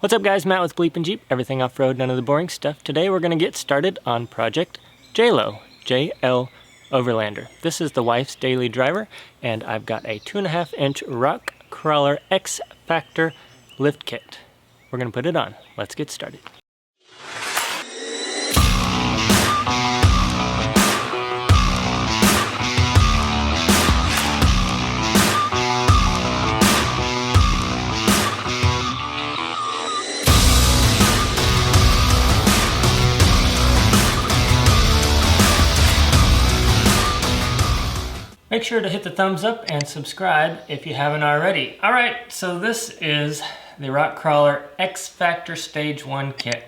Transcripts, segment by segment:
What's up guys, Matt with BleepinJeep, everything off-road, none of the boring stuff. Today we're going to get started on Project JL Overlander. This is the wife's daily driver, and I've got a 2.5-inch Rock Krawler X Factor lift kit. We're going to put it on. Let's get started. Make sure to hit the thumbs up and subscribe if you haven't already. All right, so this is the Rock Krawler X Factor Stage 1 kit.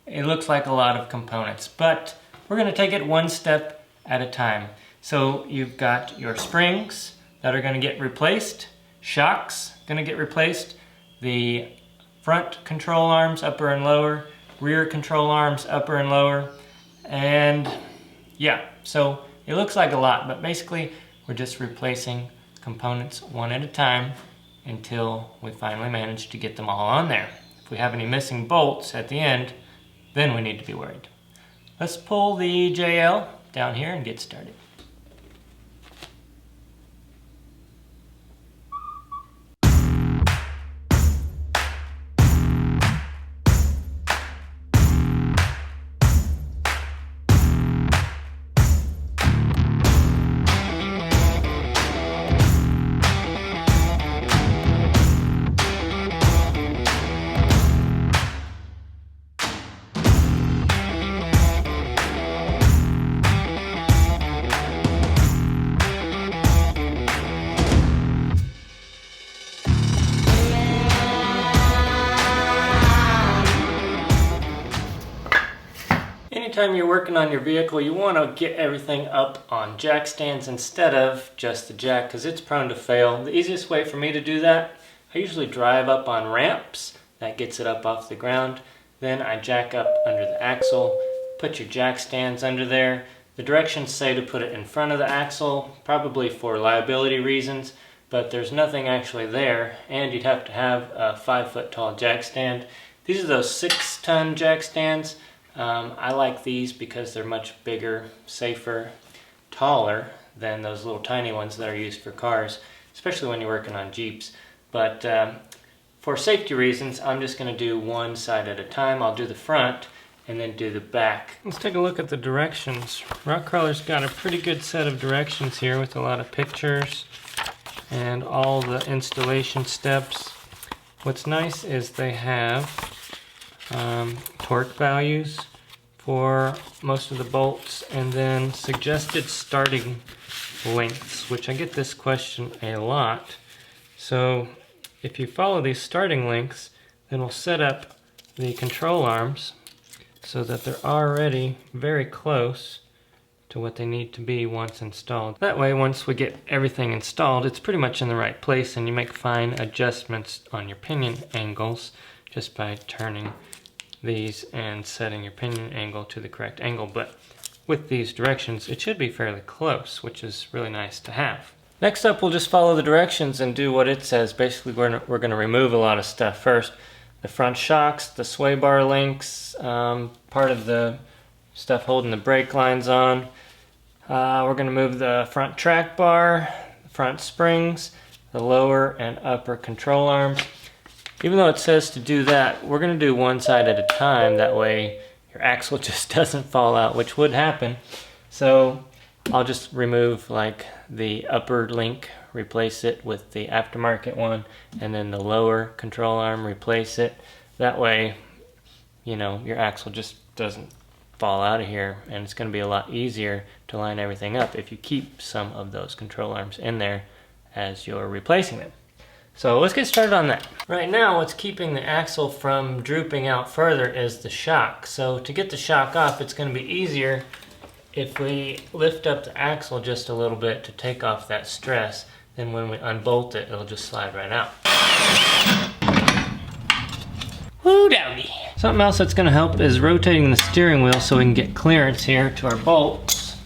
It looks like a lot of components, but we're gonna take it one step at a time. So you've got your springs that are gonna get replaced, shocks gonna get replaced, the front control arms, upper and lower, rear control arms, upper and lower, and yeah, so it looks like a lot, but basically we're just replacing components one at a time until we finally manage to get them all on there. If we have any missing bolts at the end, then we need to be worried. Let's pull the JL down here and get started. Anytime you're working on your vehicle, you want to get everything up on jack stands instead of just the jack, because it's prone to fail. The easiest way for me to do that, I usually drive up on ramps. That gets it up off the ground. Then I jack up under the axle, put your jack stands under there. The directions say to put it in front of the axle, probably for liability reasons, but there's nothing actually there, and you'd have to have a 5-foot tall jack stand. These are those 6-ton jack stands. I like these because they're much bigger, safer, taller than those little tiny ones that are used for cars, especially when you're working on Jeeps. But for safety reasons, I'm just going to do one side at a time. I'll do the front and then do the back. Let's take a look at the directions. Rock Krawler's got a pretty good set of directions here with a lot of pictures and all the installation steps. What's nice is they have torque values for most of the bolts, and then suggested starting lengths, which I get this question a lot. So if you follow these starting lengths, then we'll set up the control arms so that they're already very close to what they need to be once installed. That way, once we get everything installed, it's pretty much in the right place, and you make fine adjustments on your pinion angles just by turning these and setting your pinion angle to the correct angle. But with these directions, it should be fairly close, which is really nice to have. Next up, we'll just follow the directions and do what it says. Basically, we're going to remove a lot of stuff first. The front shocks, the sway bar links, part of the stuff holding the brake lines on. We're going to move the front track bar, the front springs, the lower and upper control arms. Even though it says to do that, we're going to do one side at a time. That way your axle just doesn't fall out, which would happen. So I'll just remove like the upper link, replace it with the aftermarket one, and then the lower control arm, replace it. That way, you know, your axle just doesn't fall out of here, and it's going to be a lot easier to line everything up if you keep some of those control arms in there as you're replacing them. So let's get started on that. Right now, what's keeping the axle from drooping out further is the shock. So to get the shock off, it's going to be easier if we lift up the axle just a little bit to take off that stress. Then when we unbolt it, it'll just slide right out. Woo doggy. Something else that's going to help is rotating the steering wheel so we can get clearance here to our bolts.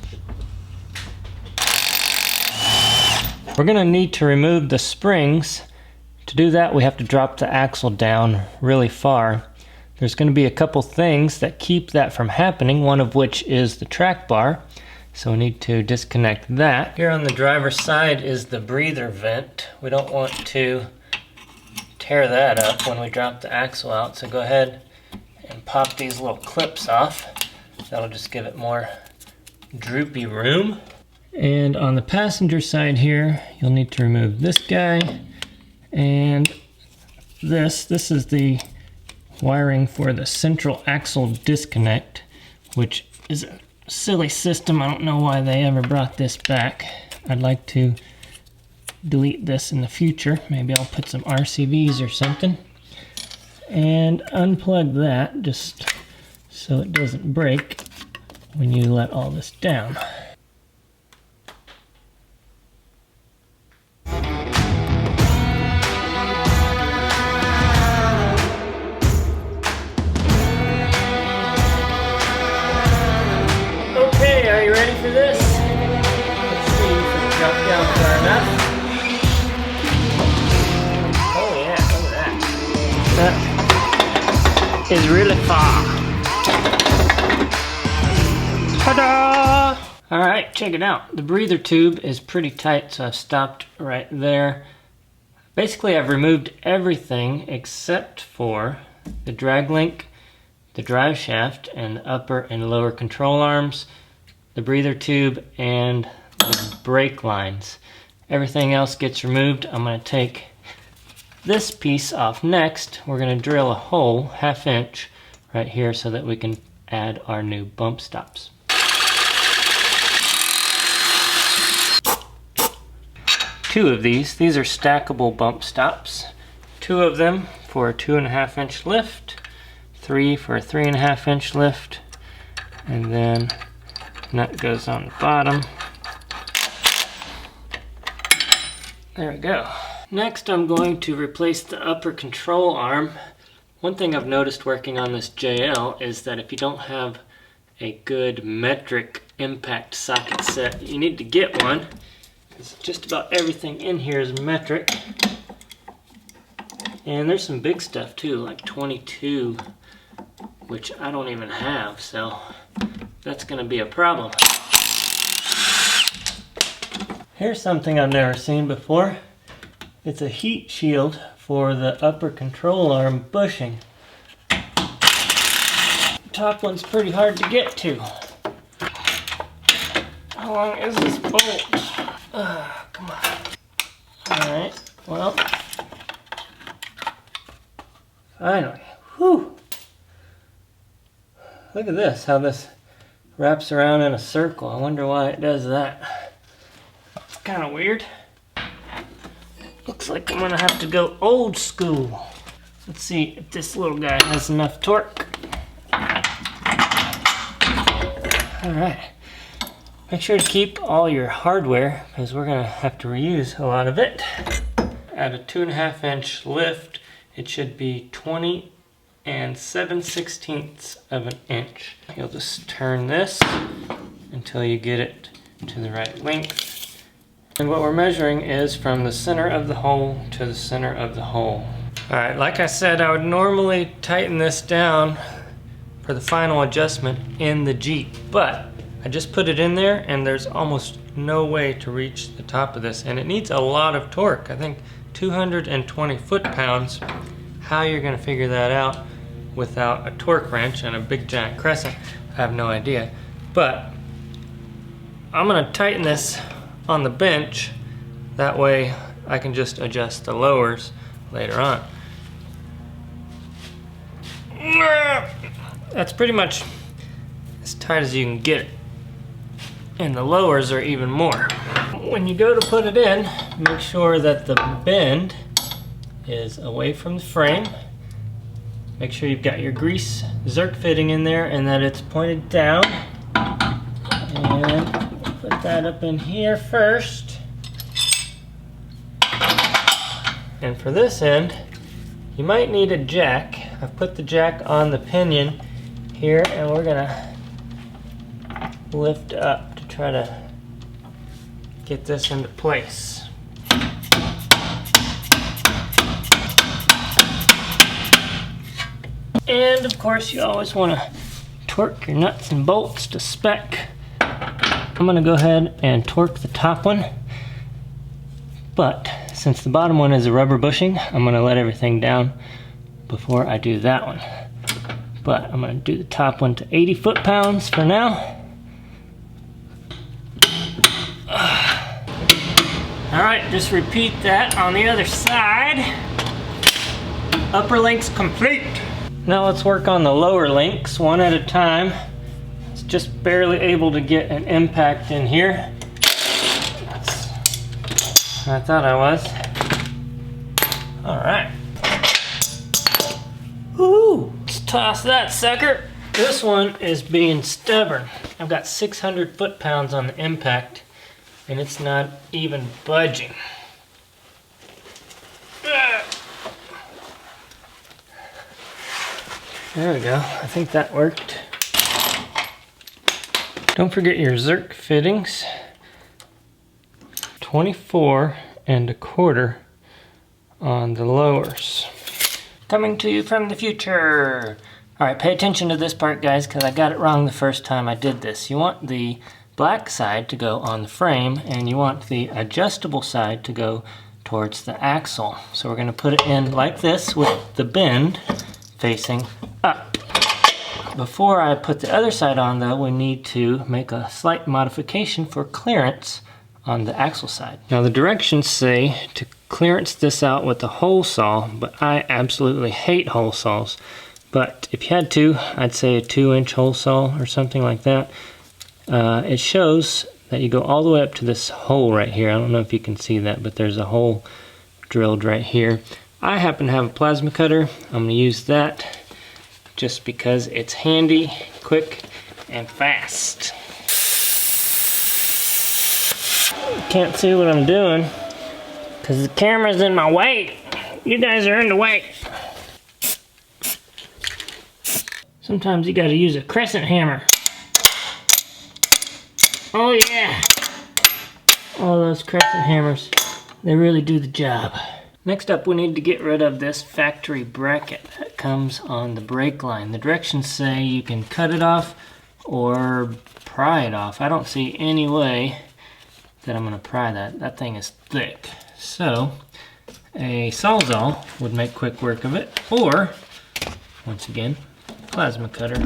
We're going to need to remove the springs To do that, we have to drop the axle down really far. There's going to be a couple things that keep that from happening, one of which is the track bar. So we need to disconnect that. Here on the driver's side is the breather vent. We don't want to tear that up when we drop the axle out, so go ahead and pop these little clips off. That'll just give it more droopy room. And on the passenger side here, you'll need to remove this guy and this is the wiring for the central axle disconnect, which is a silly system. I don't know why they ever brought this back. I'd like to delete this in the future. Maybe I'll put some RCVs or something and unplug that just so it doesn't break when you let all this down. Okay, are you ready for this? Let's see if we can drop down far enough. Oh yeah, look at that. That is really far. Ta-da! Alright, check it out. The breather tube is pretty tight, so I've stopped right there. Basically, I've removed everything except for the drag link, the drive shaft, and the upper and lower control arms, the breather tube, and the brake lines. Everything else gets removed. I'm going to take this piece off next. We're going to drill a hole, 1/2 inch, right here so that we can add our new bump stops. Two of these are stackable bump stops. 2 of them for a 2.5 inch lift, 3 for a 3.5 inch lift, and then nut goes on the bottom. There we go. Next, I'm going to replace the upper control arm. One thing I've noticed working on this JL is that if you don't have a good metric impact socket set, you need to get one, because just about everything in here is metric. And there's some big stuff too, like 22, which I don't even have, so that's going to be a problem. Here's something I've never seen before. It's a heat shield for the upper control arm bushing. The top one's pretty hard to get to. How long is this bolt? Come on. Alright, well, finally. Whew! Look at this, how this wraps around in a circle. I wonder why it does that. It's kind of weird. Looks like I'm gonna have to go old school. Let's see if this little guy has enough torque. Alright. Make sure to keep all your hardware, because we're gonna have to reuse a lot of it. At a 2.5 inch lift, it should be 20 7/16 of an inch. You'll just turn this until you get it to the right length. And what we're measuring is from the center of the hole to the center of the hole. Alright, like I said, I would normally tighten this down for the final adjustment in the Jeep, but I just put it in there and there's almost no way to reach the top of this, and it needs a lot of torque. I think 220 foot-pounds. How you're going to figure that out without a torque wrench and a big giant crescent, I have no idea. But I'm going to tighten this on the bench, that way I can just adjust the lowers later on. That's pretty much as tight as you can get it, and the lowers are even more. When you go to put it in, make sure that the bend is away from the frame. Make sure you've got your grease zerk fitting in there and that it's pointed down. And put that up in here first. And for this end, you might need a jack. I've put the jack on the pinion here, and we're gonna lift up to try to get this into place. And of course you always want to torque your nuts and bolts to spec. I'm going to go ahead and torque the top one, but since the bottom one is a rubber bushing, I'm going to let everything down before I do that one. But I'm going to do the top one to 80 foot-pounds for now. Alright, just repeat that on the other side. Upper links complete. Now let's work on the lower links one at a time. It's just barely able to get an impact in here. I thought I was. Alright. Woo! Let's toss that sucker. This one is being stubborn. I've got 600 foot-pounds on the impact, and it's not even budging. There we go. I think that worked. Don't forget your Zerk fittings. 24 1/4 on the lowers. Coming to you from the future. Alright, pay attention to this part, guys, because I got it wrong the first time I did this. You want the black side to go on the frame, and you want the adjustable side to go towards the axle. So we're going to put it in like this with the bend facing up. Before I put the other side on, though, we need to make a slight modification for clearance on the axle side. Now the directions say to clearance this out with a hole saw, but I absolutely hate hole saws. But if you had to, I'd say a 2-inch hole saw or something like that. It shows that you go all the way up to this hole right here. I don't know if you can see that, but there's a hole drilled right here. I happen to have a plasma cutter. I'm going to use that just because it's handy, quick, and fast. Can't see what I'm doing because the camera's in my way. You guys are in the way. Sometimes you got to use a crescent hammer. Oh yeah! All those crescent hammers, they really do the job. Next up, we need to get rid of this factory bracket that comes on the brake line. The directions say you can cut it off or pry it off. I don't see any way that I'm going to pry that. That thing is thick. So a Sawzall would make quick work of it, or once again, plasma cutter.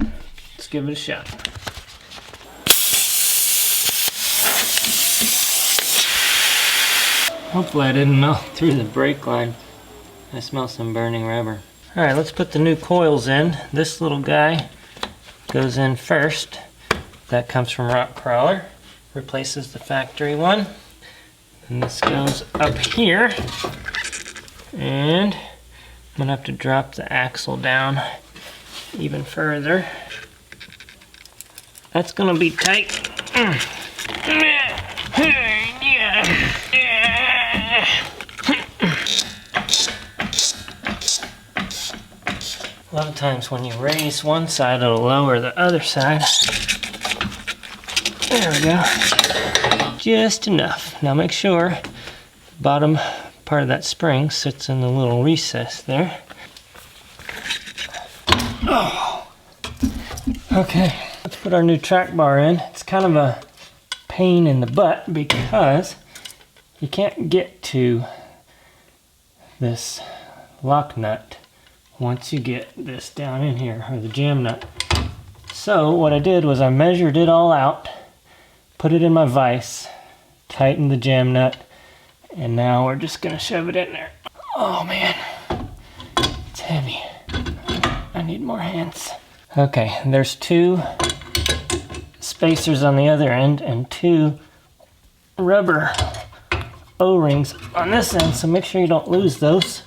Let's give it a shot. Hopefully I didn't melt through the brake line. I smell some burning rubber. Alright, let's put the new coils in. This little guy goes in first. That comes from Rock Krawler. Replaces the factory one. And this goes up here. And I'm going to have to drop the axle down even further. That's going to be tight. A lot of times when you raise one side, it'll lower the other side. There we go. Just enough. Now make sure the bottom part of that spring sits in the little recess there. Oh. Okay, let's put our new track bar in. It's kind of a pain in the butt because you can't get to this lock nut once you get this down in here, or the jam nut. So what I did was I measured it all out, put it in my vise, tightened the jam nut, and now we're just gonna shove it in there. Oh man, it's heavy. I need more hands. Okay, there's 2 spacers on the other end and 2 rubber O-rings on this end, so make sure you don't lose those.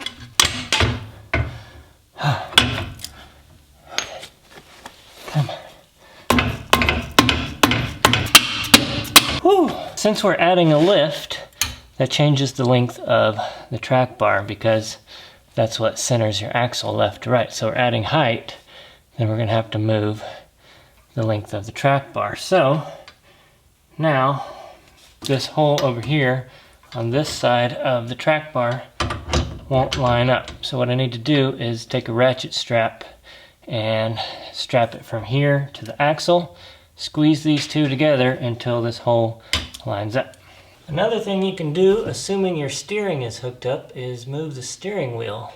Come on. Whew. Since we're adding a lift, that changes the length of the track bar because that's what centers your axle left to right. So we're adding height, then we're going to have to move the length of the track bar. So now this hole over here on this side of the track bar won't line up. So what I need to do is take a ratchet strap and strap it from here to the axle. Squeeze these two together until this hole lines up. Another thing you can do, assuming your steering is hooked up, is move the steering wheel,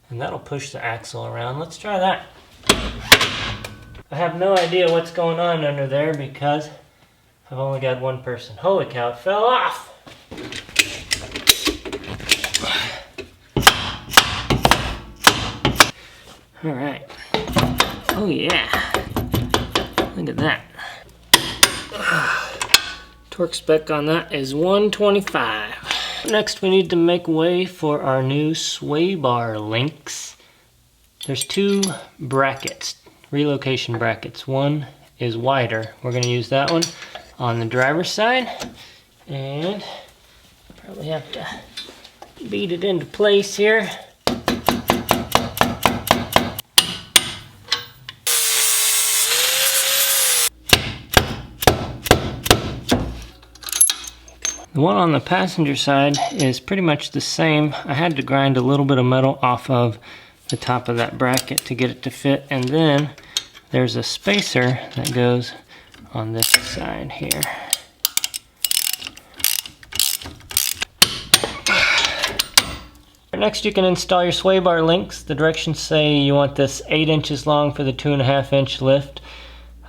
and that'll push the axle around. Let's try that. I have no idea what's going on under there because I've only got one person. Holy cow, it fell off! Alright. Oh yeah. Look at that. Torque spec on that is 125. Next we need to make way for our new sway bar links. There's two brackets, relocation brackets. One is wider. We're going to use that one on the driver's side. And probably have to beat it into place here. The one on the passenger side is pretty much the same. I had to grind a little bit of metal off of the top of that bracket to get it to fit, and then there's a spacer that goes on this side here. Next you can install your sway bar links. The directions say you want this 8 inches long for the 2.5 inch lift.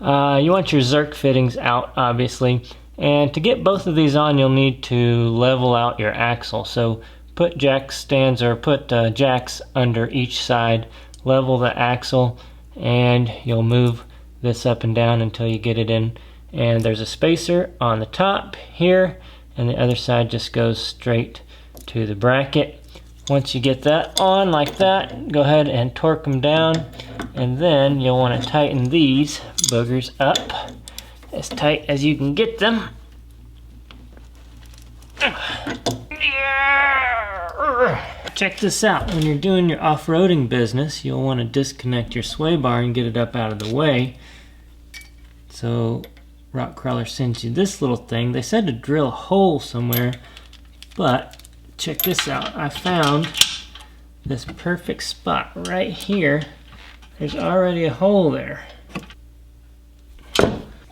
You want your Zerk fittings out, obviously. And to get both of these on, you'll need to level out your axle. So put jack stands or put jacks under each side, level the axle, and you'll move this up and down until you get it in. And there's a spacer on the top here, and the other side just goes straight to the bracket. Once you get that on like that, go ahead and torque them down, and then you'll want to tighten these boogers up as tight as you can get them. Check this out. When you're doing your off-roading business, you'll want to disconnect your sway bar and get it up out of the way. So Rock Krawler sends you this little thing. They said to drill a hole somewhere, but check this out. I found this perfect spot right here. There's already a hole there.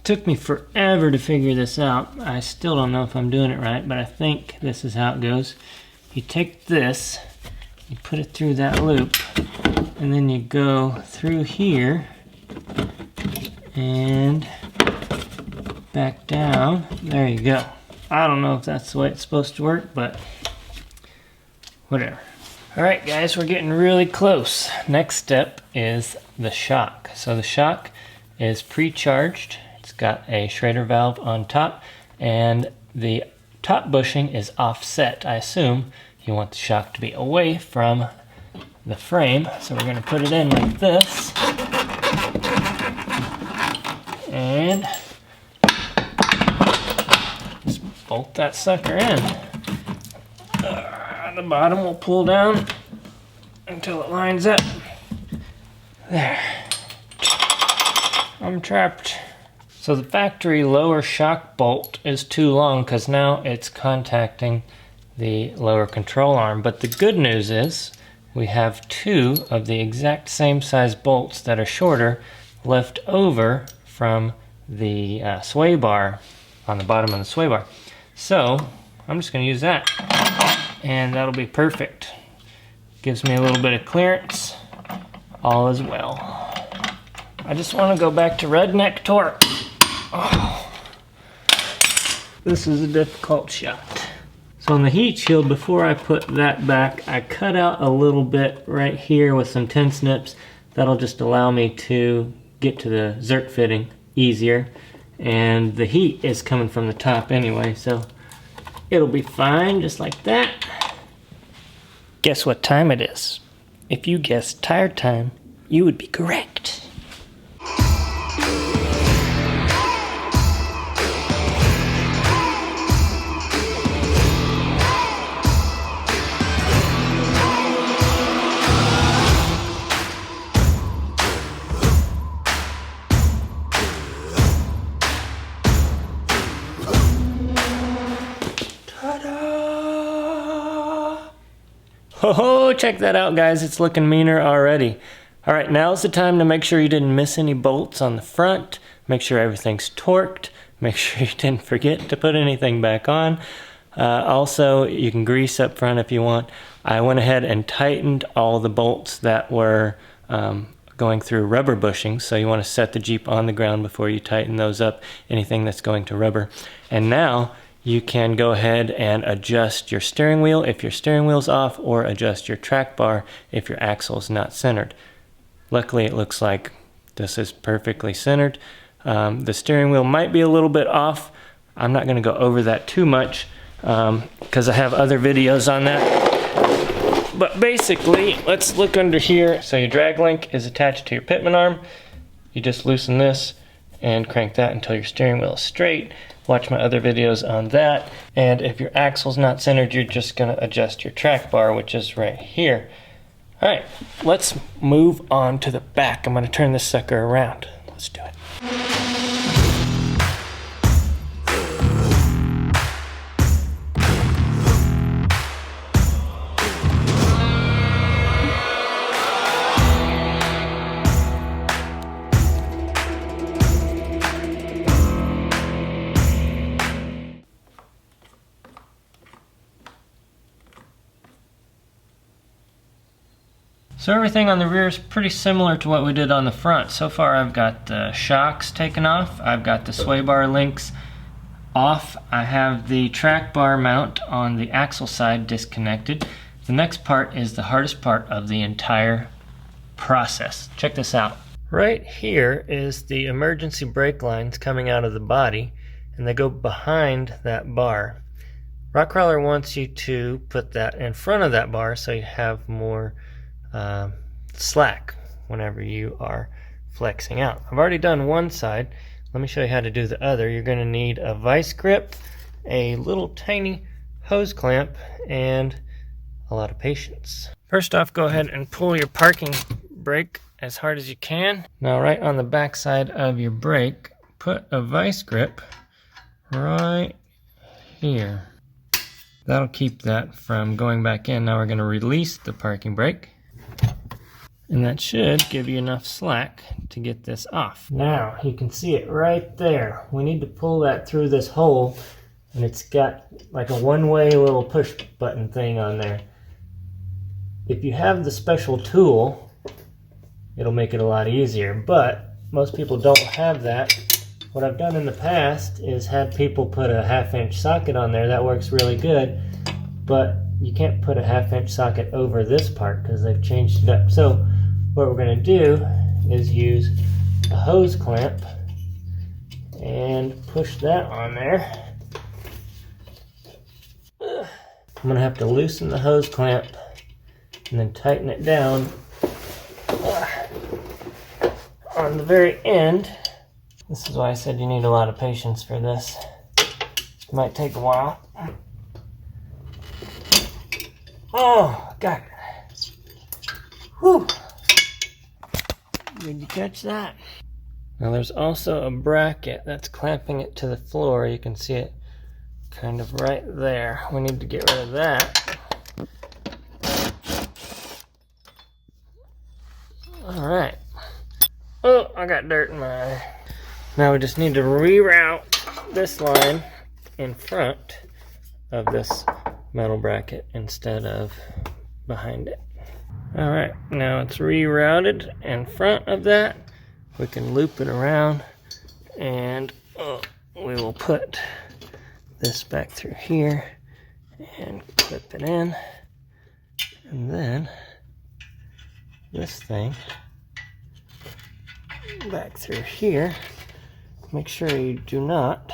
Took me forever to figure this out. I still don't know if I'm doing it right, but I think this is how it goes. You take this, you put it through that loop, and then you go through here and back down. There you go. I don't know if that's the way it's supposed to work, but whatever. Alright guys, we're getting really close. Next step is the shock. So the shock is pre-charged. It's got a Schrader valve on top, and the top bushing is offset. I assume you want the shock to be away from the frame, so we're going to put it in like this, and just bolt that sucker in. The bottom will pull down until it lines up. There. I'm trapped. So the factory lower shock bolt is too long because now it's contacting the lower control arm. But the good news is we have two of the exact same size bolts that are shorter left over from the sway bar on the bottom of the sway bar. So I'm just going to use that, and that'll be perfect. Gives me a little bit of clearance. All is well. I just want to go back to redneck torque. Oh, this is a difficult shot. So on the heat shield, before I put that back, I cut out a little bit right here with some tin snips. That'll just allow me to get to the Zerk fitting easier. And the heat is coming from the top anyway, so it'll be fine just like that. Guess what time it is? If you guessed tire time, you would be correct. Oh, check that out, guys. It's looking meaner already. All right, now's the time to make sure you didn't miss any bolts on the front. Make sure everything's torqued. Make sure you didn't forget to put anything back on. Also, you can grease up front if you want. I went ahead and tightened all the bolts that were going through rubber bushings, so you want to set the Jeep on the ground before you tighten those up, anything that's going to rubber. And now you can go ahead and adjust your steering wheel if your steering wheel's off, or adjust your track bar if your axle's not centered. Luckily, it looks like this is perfectly centered. The steering wheel might be a little bit off. I'm not going to go over that too much because I have other videos on that. But basically, let's look under here. So your drag link is attached to your pitman arm. You just loosen this and crank that until your steering wheel is straight. Watch my other videos on that. And if your axle's not centered, you're just going to adjust your track bar, which is right here. All right, let's move on to the back. I'm going to turn this sucker around. Let's do it. So everything on the rear is pretty similar to what we did on the front. So far I've got the shocks taken off, I've got the sway bar links off, I have the track bar mount on the axle side disconnected. The next part is the hardest part of the entire process. Check this out. Right here is the emergency brake lines coming out of the body, and they go behind that bar. Rock Krawler wants you to put that in front of that bar so you have more slack whenever you are flexing out. I've already done one side. Let me show you how to do the other. You're going to need a vice grip, a little tiny hose clamp, and a lot of patience. First off, go ahead and pull your parking brake as hard as you can. Now right on the back side of your brake, put a vice grip right here. That'll keep that from going back in. Now we're going to release the parking brake. And that should give you enough slack to get this off. Now, you can see it right there. We need to pull that through this hole, and it's got like a one-way little push button thing on there. If you have the special tool, it'll make it a lot easier, but most people don't have that. What I've done in the past is had people put a 1/2-inch socket on there. That works really good, but you can't put a 1/2-inch socket over this part because they've changed it up. So what we're going to do is use a hose clamp and push that on there. I'm going to have to loosen the hose clamp and then tighten it down on the very end. This is why I said you need a lot of patience for this. It might take a while. Oh, got it. Whew. Did you catch that? Now there's also a bracket that's clamping it to the floor. You can see it kind of right there. We need to get rid of that. Alright. Oh, I got dirt in my eye. Now we just need to reroute this line in front of this metal bracket instead of behind it. Alright, now it's rerouted in front of that. We can loop it around, and we will put this back through here and clip it in, and then this thing back through here. Make sure you do not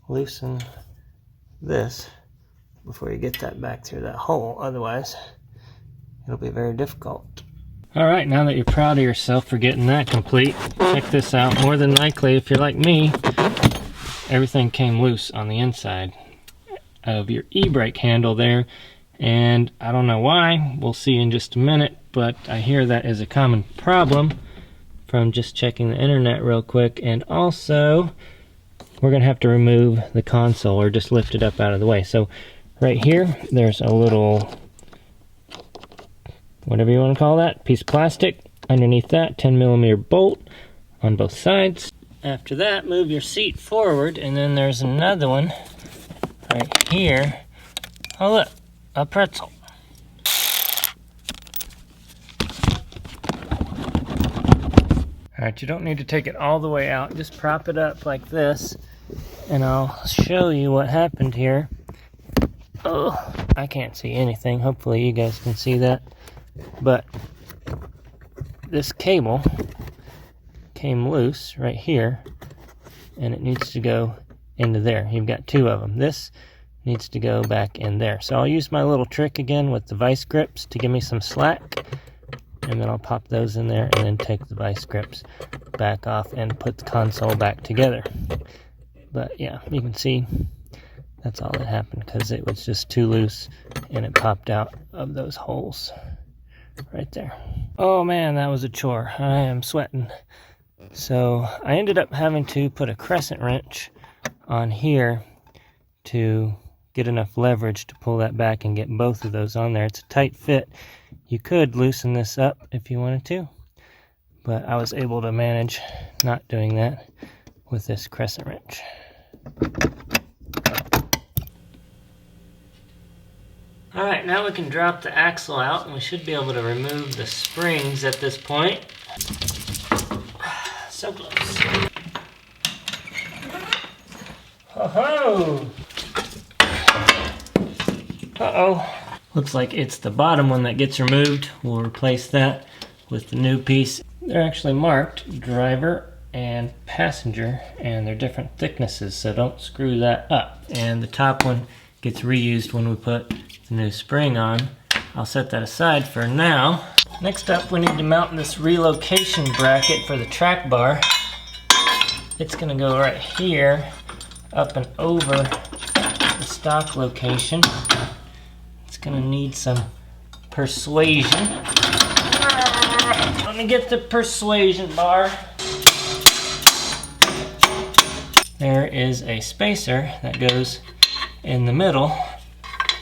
loosen this before you get that back through that hole, otherwise it'll be very difficult. Alright, now that you're proud of yourself for getting that complete, check this out. More than likely, if you're like me, everything came loose on the inside of your e-brake handle there, and I don't know why. We'll see in just a minute, but I hear that is a common problem from just checking the internet real quick. And also, we're going to have to remove the console or just lift it up out of the way. So right here, there's a little, whatever you want to call that, piece of plastic. Underneath that, 10mm bolt on both sides. After that, move your seat forward, and then there's another one right here. Oh look, a pretzel. Alright, you don't need to take it all the way out. Just prop it up like this, and I'll show you what happened here. Oh, I can't see anything. Hopefully you guys can see that. But this cable came loose right here, and it needs to go into there. You've got two of them. This needs to go back in there. So I'll use my little trick again with the vice grips to give me some slack, and then I'll pop those in there and then take the vice grips back off and put the console back together. But yeah, you can see that's all that happened because it was just too loose and it popped out of those holes right there. Oh man, that was a chore. I am sweating. So I ended up having to put a crescent wrench on here to get enough leverage to pull that back and get both of those on there. It's a tight fit. You could loosen this up if you wanted to, but I was able to manage not doing that with this crescent wrench. Alright, now we can drop the axle out, and we should be able to remove the springs at this point. So close. Oh-ho! Uh-oh. Looks like it's the bottom one that gets removed. We'll replace that with the new piece. They're actually marked driver and passenger, and they're different thicknesses, so don't screw that up. And the top one gets reused when we put the new spring on. I'll set that aside for now. Next up, we need to mount this relocation bracket for the track bar. It's gonna go right here, up and over the stock location. It's gonna need some persuasion. Let me get the persuasion bar. There is a spacer that goes in the middle.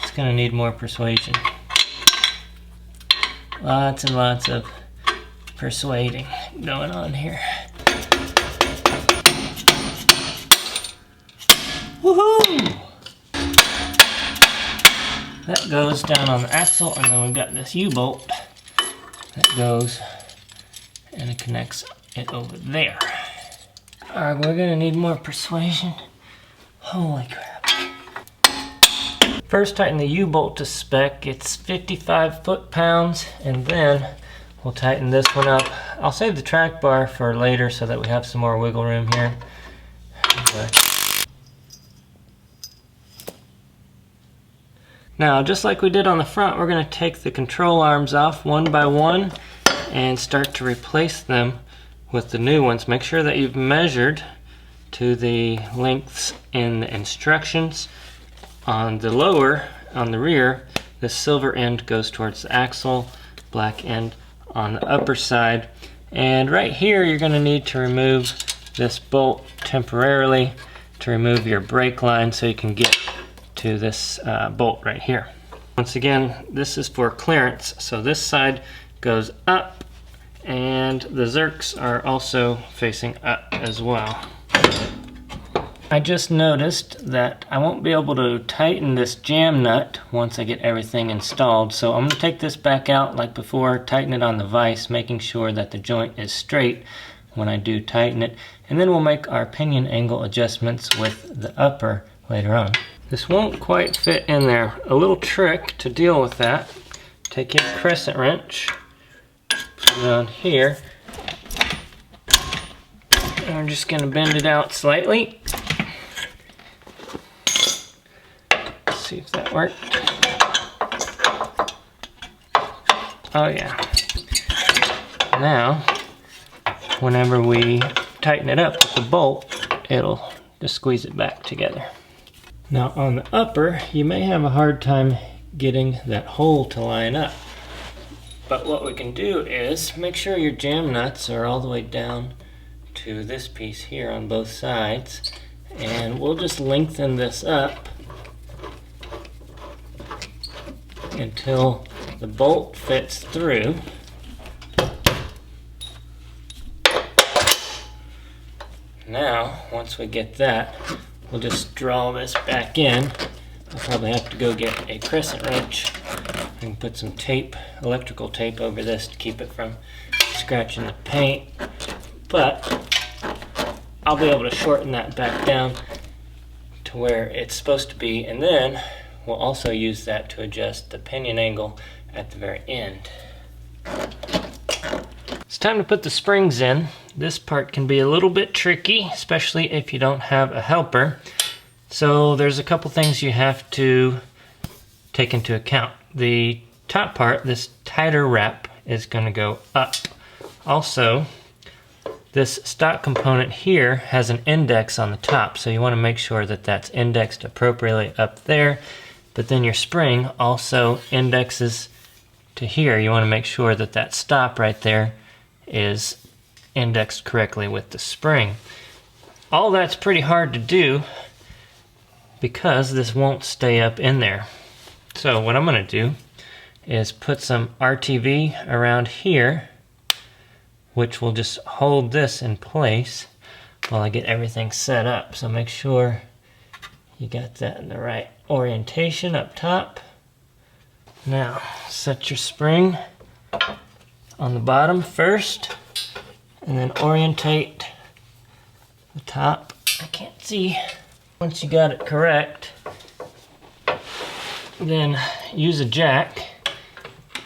It's gonna need more persuasion. Lots and lots of persuading going on here. Woohoo! That goes down on the axle, and then we've got this U-bolt that goes and it connects it over there. Alright, we're gonna need more persuasion. Holy crap. First, tighten the U-bolt to spec. It's 55 foot-pounds, and then we'll tighten this one up. I'll save the track bar for later so that we have some more wiggle room here. Now, just like we did on the front, we're going to take the control arms off one by one and start to replace them with the new ones. Make sure that you've measured to the lengths in the instructions. On the lower, on the rear, the silver end goes towards the axle, black end on the upper side. And right here, you're going to need to remove this bolt temporarily to remove your brake line so you can get to this bolt right here. Once again, this is for clearance, so this side goes up and the zerks are also facing up as well. I just noticed that I won't be able to tighten this jam nut once I get everything installed, so I'm going to take this back out like before, tighten it on the vise, making sure that the joint is straight when I do tighten it, and then we'll make our pinion angle adjustments with the upper later on. This won't quite fit in there. A little trick to deal with that: take your crescent wrench, put it on here, and we're just going to bend it out slightly. Let's see if that worked. Oh yeah. Now, whenever we tighten it up with the bolt, it'll just squeeze it back together. Now on the upper, you may have a hard time getting that hole to line up. But what we can do is make sure your jam nuts are all the way down to this piece here on both sides. And we'll just lengthen this up until the bolt fits through. Now, once we get that, we'll just draw this back in. I'll probably have to go get a crescent wrench and put some tape, electrical tape over this to keep it from scratching the paint. But I'll be able to shorten that back down to where it's supposed to be, and then we'll also use that to adjust the pinion angle at the very end. It's time to put the springs in. This part can be a little bit tricky, especially if you don't have a helper. So there's a couple things you have to take into account. The top part, this tighter wrap, is going to go up. Also, this stock component here has an index on the top, so you want to make sure that that's indexed appropriately up there. But then your spring also indexes to here. You want to make sure that that stop right there is indexed correctly with the spring. All that's pretty hard to do because this won't stay up in there. So what I'm going to do is put some RTV around here, which will just hold this in place while I get everything set up. So make sure you got that in the right orientation up top. Now set your spring on the bottom first, and then orientate the top. I can't see. Once you got it correct, then use a jack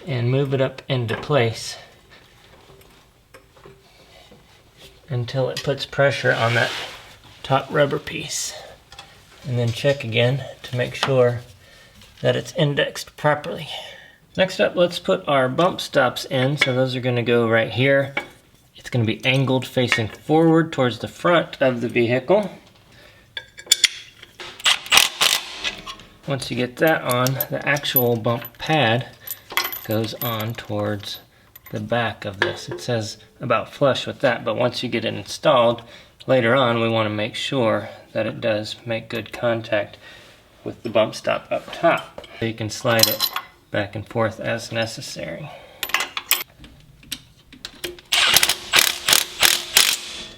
and move it up into place until it puts pressure on that top rubber piece. And then check again to make sure that it's indexed properly. Next up, let's put our bump stops in. So those are going to go right here. It's going to be angled facing forward towards the front of the vehicle. Once you get that on, the actual bump pad goes on towards the back of this. It says about flush with that, but once you get it installed, later on we want to make sure that it does make good contact with the bump stop up top. So you can slide it back and forth as necessary.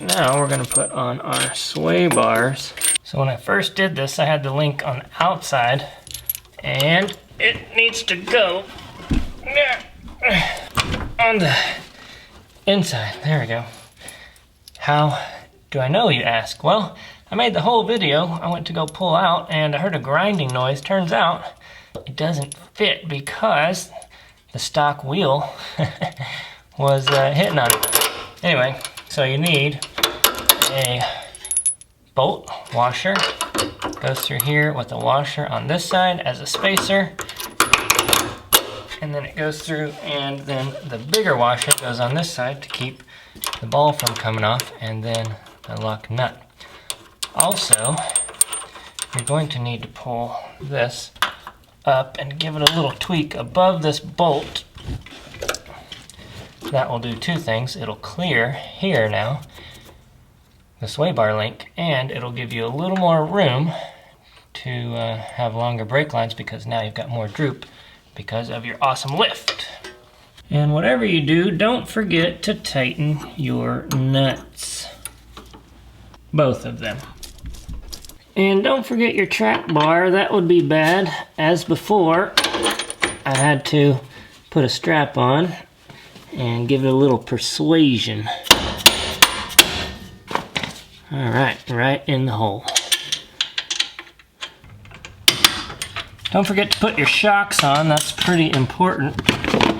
Now we're going to put on our sway bars. So when I first did this, I had the link on the outside, and it needs to go on the inside. There we go. How do I know, you ask? Well, I made the whole video. I went to go pull out, and I heard a grinding noise. Turns out it doesn't fit because the stock wheel was hitting on it. Anyway, so you need a bolt washer. Goes through here with a washer on this side as a spacer, and then it goes through, and then the bigger washer goes on this side to keep the ball from coming off, and then the lock nut. Also, you're going to need to pull this up and give it a little tweak above this bolt. That will do two things. It'll clear here now, the sway bar link, and it'll give you a little more room to have longer brake lines, because now you've got more droop because of your awesome lift. And whatever you do, don't forget to tighten your nuts. Both of them. And don't forget your track bar. That would be bad. As before, I had to put a strap on and give it a little persuasion. Alright, right in the hole. Don't forget to put your shocks on. That's pretty important.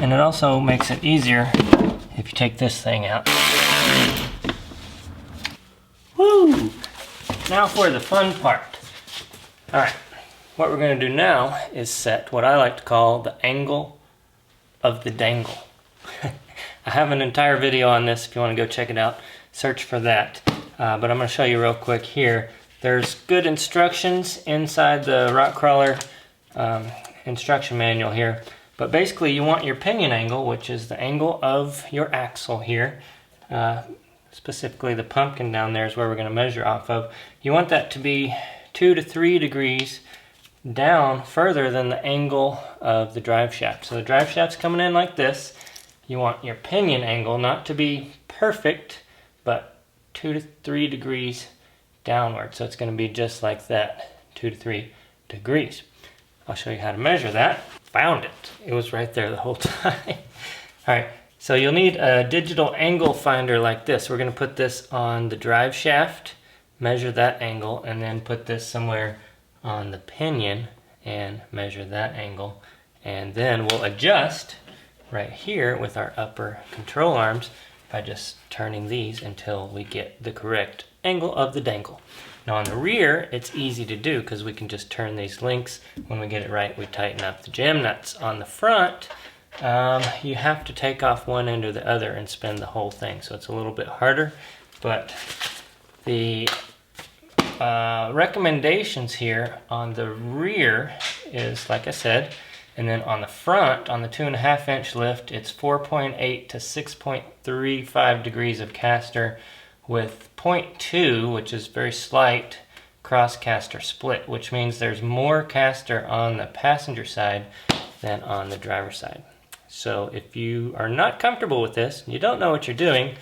And it also makes it easier if you take this thing out. Woo! Now for the fun part. Alright, what we're going to do now is set what I like to call the angle of the dangle. I have an entire video on this if you want to go check it out. Search for that. But I'm going to show you real quick here. There's good instructions inside the Rock Krawler instruction manual here. But basically you want your pinion angle, which is the angle of your axle here. Specifically the pumpkin down there is where we're going to measure off of. You want that to be 2 to 3 degrees down further than the angle of the drive shaft. So the drive shaft's coming in like this. You want your pinion angle not to be perfect, but 2 to 3 degrees downward. So it's going to be just like that, 2 to 3 degrees. I'll show you how to measure that. Found it. It was right there the whole time. All right, so you'll need a digital angle finder like this. We're going to put this on the drive shaft, measure that angle, and then put this somewhere on the pinion and measure that angle. And then we'll adjust right here with our upper control arms by just turning these until we get the correct angle of the dangle. Now on the rear, it's easy to do because we can just turn these links. When we get it right, we tighten up the jam nuts. On the front, you have to take off one end or the other and spin the whole thing. So it's a little bit harder, but the recommendations here on the rear is, like I said, and then on the front, on the 2.5 inch lift, it's 4.8 to 6.35 degrees of caster with 0.2, which is very slight, cross caster split, which means there's more caster on the passenger side than on the driver's side. So if you are not comfortable with this, you don't know what you're doing,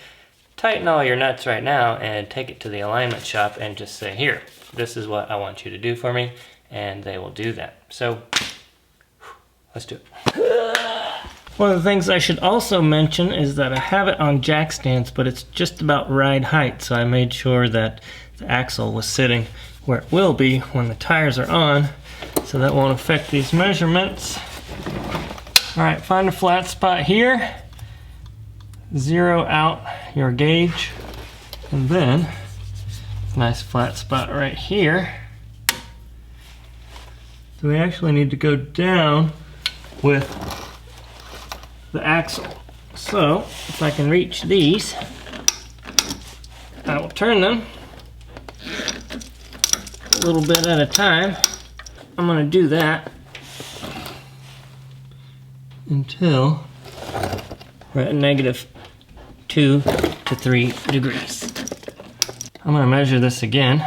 tighten all your nuts right now and take it to the alignment shop and just say, here, this is what I want you to do for me, and they will do that. So let's do it. One of the things I should also mention is that I have it on jack stands, but it's just about ride height, so I made sure that the axle was sitting where it will be when the tires are on, so that won't affect these measurements. All right, find a flat spot here, zero out your gauge, and then nice flat spot right here. So we actually need to go down with the axle. So if I can reach these, I will turn them a little bit at a time. I'm going to do that until we're at -2 to 3 degrees. I'm going to measure this again,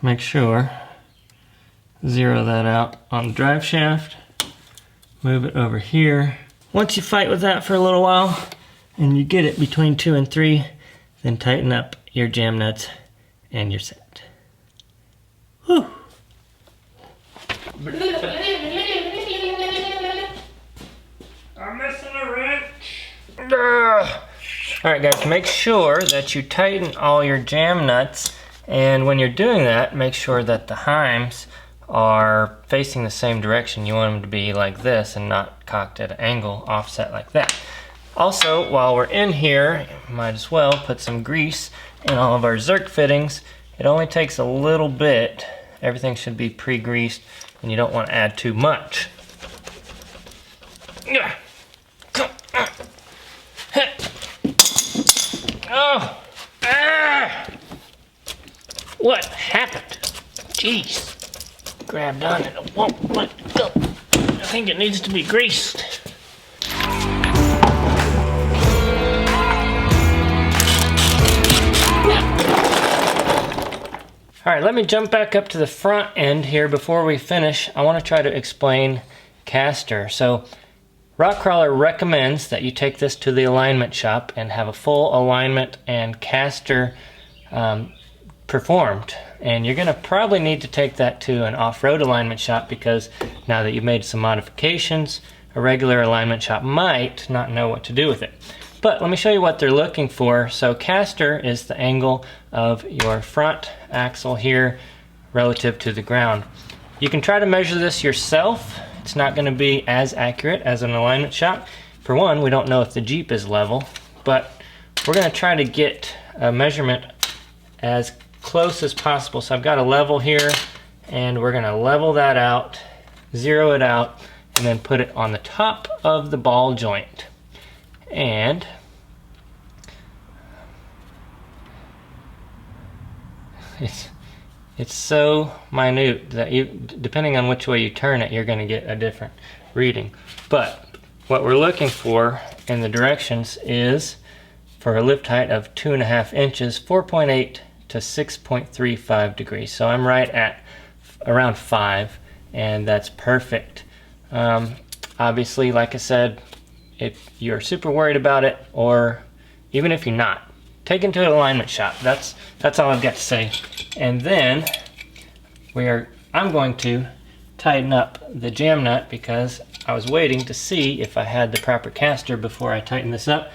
make sure, zero that out on the drive shaft, move it over here. Once you fight with that for a little while and you get it between 2 and 3, then tighten up your jam nuts and you're set. Whew. I'm missing a wrench. Alright guys, make sure that you tighten all your jam nuts, and when you're doing that, make sure that the heims are facing the same direction. You want them to be like this and not cocked at an angle, offset like that. Also, while we're in here, might as well put some grease in all of our Zerk fittings. It only takes a little bit. Everything should be pre-greased, and you don't want to add too much. Oh! Ah! What happened? Jeez. Grabbed on it, it won't let go. I think it needs to be greased. Alright, let me jump back up to the front end here before we finish. I want to try to explain caster. So, Rock Krawler recommends that you take this to the alignment shop and have a full alignment and caster performed. And you're going to probably need to take that to an off-road alignment shop, because now that you've made some modifications, a regular alignment shop might not know what to do with it. But let me show you what they're looking for. So caster is the angle of your front axle here relative to the ground. You can try to measure this yourself. It's not going to be as accurate as an alignment shop. For one, we don't know if the Jeep is level, but we're going to try to get a measurement as close as possible. So I've got a level here, and we're going to level that out, zero it out, and then put it on the top of the ball joint. And it's so minute that depending on which way you turn it, you're going to get a different reading. But what we're looking for in the directions is for a lift height of 2.5 inches, 4.8 to 6.35 degrees. So I'm right at around 5, and that's perfect. Obviously, like I said, if you're super worried about it, or even if you're not, taken to an alignment shop. That's all I've got to say. And then I'm going to tighten up the jam nut because I was waiting to see if I had the proper caster before I tighten this up.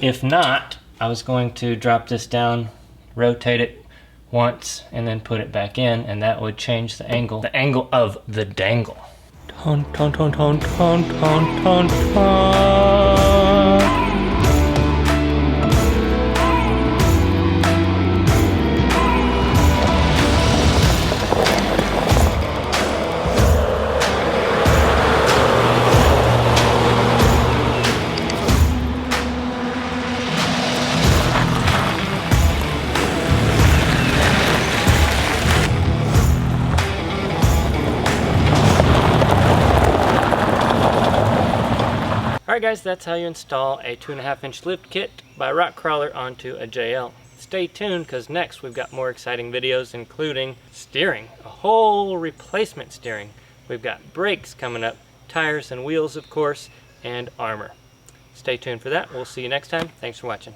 If not, I was going to drop this down, rotate it once, and then put it back in, and that would change the angle of the dangle. Ton, ton, ton, ton, ton, ton, ton, ton. Alright guys, that's how you install a 2.5-inch lift kit by Rock Krawler onto a JL. Stay tuned because next we've got more exciting videos including steering, a whole replacement steering. We've got brakes coming up, tires and wheels of course, and armor. Stay tuned for that. We'll see you next time. Thanks for watching.